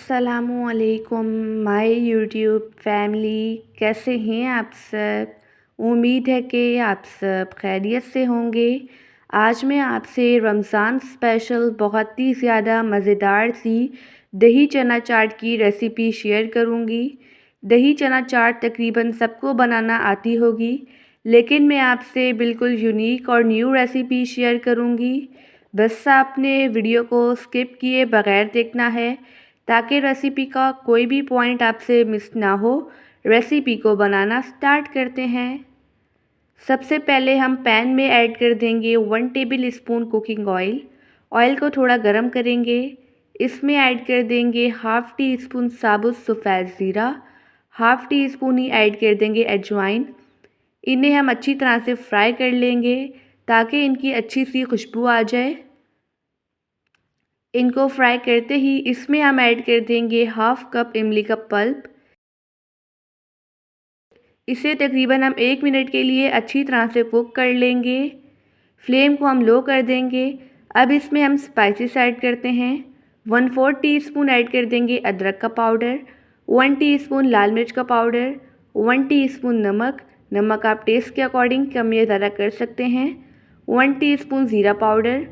अस्सलामुअलैकुम my YouTube family, कैसे हैं आप सब। उम्मीद है कि आप सब खैरियत से होंगे। आज मैं आपसे रमज़ान स्पेशल बहुत ही ज़्यादा मज़ेदार सी दही चना चाट की रेसिपी शेयर करूंगी। दही चना चाट तकरीबन सबको बनाना आती होगी, लेकिन मैं आपसे बिल्कुल यूनिक और न्यू रेसिपी शेयर करूंगी। बस आपने वीडियो को स्किप किए बगैर देखना है ताकि रेसिपी का कोई भी पॉइंट आपसे मिस ना हो। रेसिपी को बनाना स्टार्ट करते हैं। सबसे पहले हम पैन में ऐड कर देंगे 1 table spoon cooking oil. Oil को थोड़ा गरम करेंगे। इसमें ऐड कर देंगे हाफ़ टी स्पून साबुत सफ़ेद ज़ीरा, हाफ़ टी स्पून ही ऐड कर देंगे अजवाइन। इन्हें हम अच्छी तरह से फ्राई कर लेंगे ताकि इनकी अच्छी सी खुशबू आ जाए। इनको फ्राई करते ही इसमें हम ऐड कर देंगे हाफ़ कप इमली का पल्प। इसे तकरीबन हम 1 मिनट के लिए अच्छी तरह से कुक कर लेंगे। फ्लेम को हम लो कर देंगे। अब इसमें हम स्पाइसेस ऐड करते हैं। 1/4 टीस्पून ऐड कर देंगे अदरक का पाउडर, 1 टीस्पून लाल मिर्च का पाउडर, 1 टीस्पून नमक। नमक आप टेस्ट के अकॉर्डिंग कम या ज़्यादा कर सकते हैं। 1 टीस्पून ज़ीरा पाउडर।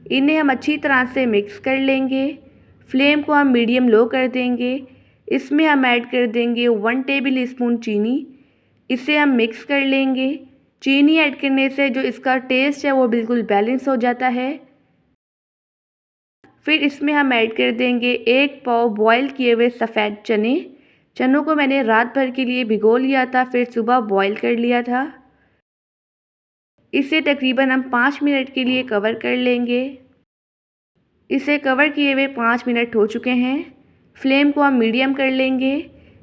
इन्हें हम अच्छी तरह से मिक्स कर लेंगे। फ्लेम को हम मीडियम लो कर देंगे। इसमें हम ऐड कर देंगे 1 टेबल स्पून चीनी। इसे हम मिक्स कर लेंगे। चीनी ऐड करने से जो इसका टेस्ट है वो बिल्कुल बैलेंस हो जाता है। फिर इसमें हम ऐड कर देंगे 1 पाव बॉयल किए हुए सफ़ेद चने। चनों को मैंने रात भर के लिए भिगो लिया था, फिर सुबह बॉयल कर लिया था। इसे तकरीबन हम 5 मिनट के लिए कवर कर लेंगे। इसे कवर किए हुए 5 मिनट हो चुके हैं। फ्लेम को हम मीडियम कर लेंगे।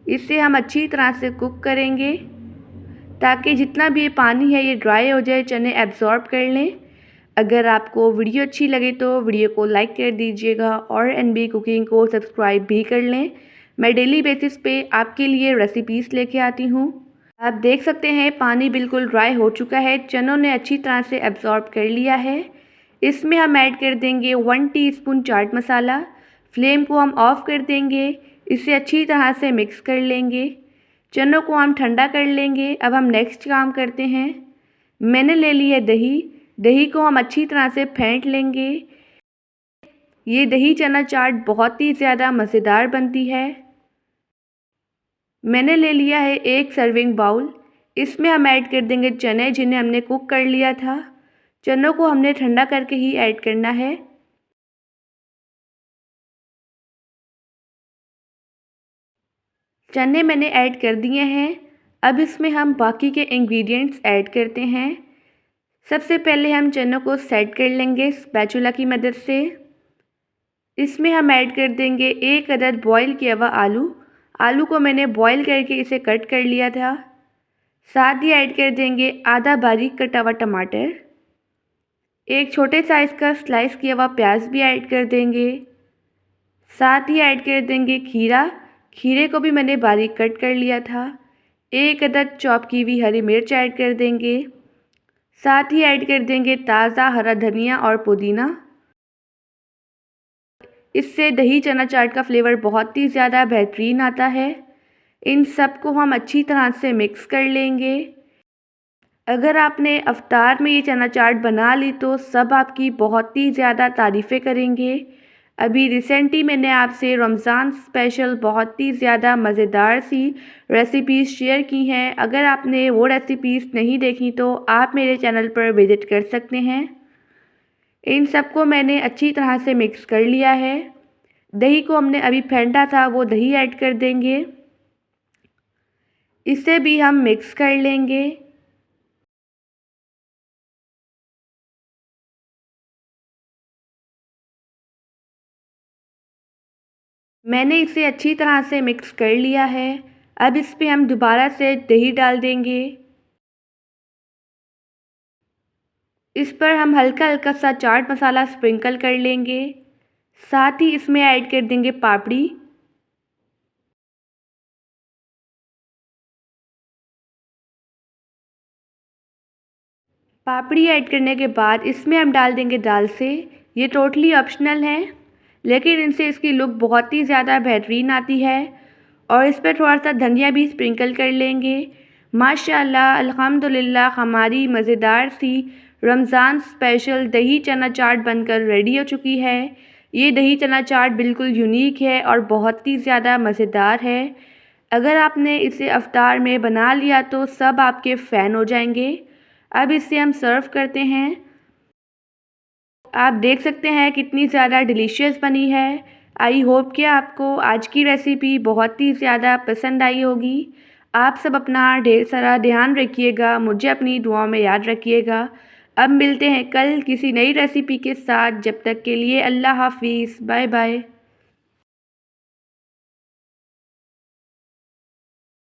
इसे हम अच्छी तरह से कुक करेंगे ताकि जितना भी ये पानी है ये ड्राई हो जाए, चने एब्जॉर्ब कर लें। अगर आपको वीडियो अच्छी लगे तो वीडियो को लाइक कर दीजिएगा और एनबी कुकिंग को सब्सक्राइब भी कर लें। मैं डेली बेसिस पे आपके लिए रेसिपीज़ लेके आती हूँ। आप देख सकते हैं पानी बिल्कुल ड्राई हो चुका है, चनों ने अच्छी तरह से एब्जॉर्ब कर लिया है। इसमें हम ऐड कर देंगे 1 टीस्पून चाट मसाला। फ्लेम को हम ऑफ़ कर देंगे। इसे अच्छी तरह से मिक्स कर लेंगे। चनों को हम ठंडा कर लेंगे। अब हम नेक्स्ट काम करते हैं। मैंने ले ली है दही। दही को हम अच्छी तरह से फेंट लेंगे। ये दही चना चाट बहुत ही ज़्यादा मज़ेदार बनती है। मैंने ले लिया है 1 सर्विंग बाउल। इसमें हम ऐड कर देंगे चने जिन्हें हमने कुक कर लिया था। चनों को हमने ठंडा करके ही ऐड करना है। चने मैंने ऐड कर दिए हैं। अब इसमें हम बाकी के इंग्रेडिएंट्स ऐड करते हैं। सबसे पहले हम चनों को सेट कर लेंगे स्पैचुला की मदद से। इसमें हम ऐड कर देंगे 1 अदद बॉयल किया हुआ आलू। आलू को मैंने बॉयल करके इसे कट कर लिया था। साथ ही ऐड कर देंगे आधा बारीक कटा हुआ टमाटर। एक छोटे साइज़ का स्लाइस किया हुआ प्याज भी ऐड कर देंगे। साथ ही ऐड कर देंगे खीरा। खीरे को भी मैंने बारीक कट कर लिया था। 1 अदद चॉप की हुई हरी मिर्च ऐड कर देंगे। साथ ही ऐड कर देंगे ताज़ा हरा धनिया और पुदीना। इससे दही चना चाट का फ्लेवर बहुत ही ज़्यादा बेहतरीन आता है। इन सब को हम अच्छी तरह से मिक्स कर लेंगे। अगर आपने अफ्तार में ये चना चाट बना ली तो सब आपकी बहुत ही ज़्यादा तारीफ़ें करेंगे। अभी रिसेंटली मैंने आपसे रमज़ान स्पेशल बहुत ही ज़्यादा मज़ेदार सी रेसिपीज़ शेयर की हैं। अगर आपने वो रेसिपीज़ नहीं देखी तो आप मेरे चैनल पर विज़िट कर सकते हैं। इन सबको मैंने अच्छी तरह से मिक्स कर लिया है। दही को हमने अभी फेंटा था, वो दही ऐड कर देंगे। इसे भी हम मिक्स कर लेंगे। मैंने इसे अच्छी तरह से मिक्स कर लिया है। अब इस पे हम दोबारा से दही डाल देंगे। इस पर हम हल्का हल्का सा चाट मसाला स्प्रिंकल कर लेंगे। साथ ही इसमें ऐड कर देंगे पापड़ी। पापड़ी ऐड करने के बाद इसमें हम डाल देंगे दाल से। ये टोटली ऑप्शनल है, लेकिन इनसे इसकी लुक बहुत ही ज़्यादा बेहतरीन आती है। और इस पर थोड़ा सा धनिया भी स्प्रिंकल कर लेंगे। माशाल्लाह अल्हम्दुलिल्लाह हमारी मज़ेदार सी रमज़ान स्पेशल दही चना चाट बनकर रेडी हो चुकी है। ये दही चना चाट बिल्कुल यूनिक है और बहुत ही ज़्यादा मज़ेदार है। अगर आपने इसे इफ्तार में बना लिया तो सब आपके फ़ैन हो जाएंगे। अब इसे हम सर्व करते हैं। आप देख सकते हैं कितनी ज़्यादा डिलीशियस बनी है। आई होप कि आपको आज की रेसिपी बहुत ही ज़्यादा पसंद आई होगी। आप सब अपना ढेर सारा ध्यान रखिएगा, मुझे अपनी दुआओं में याद रखिएगा। अब मिलते हैं कल किसी नई रेसिपी के साथ। जब तक के लिए अल्लाह हाफ़िज़, बाय बाय।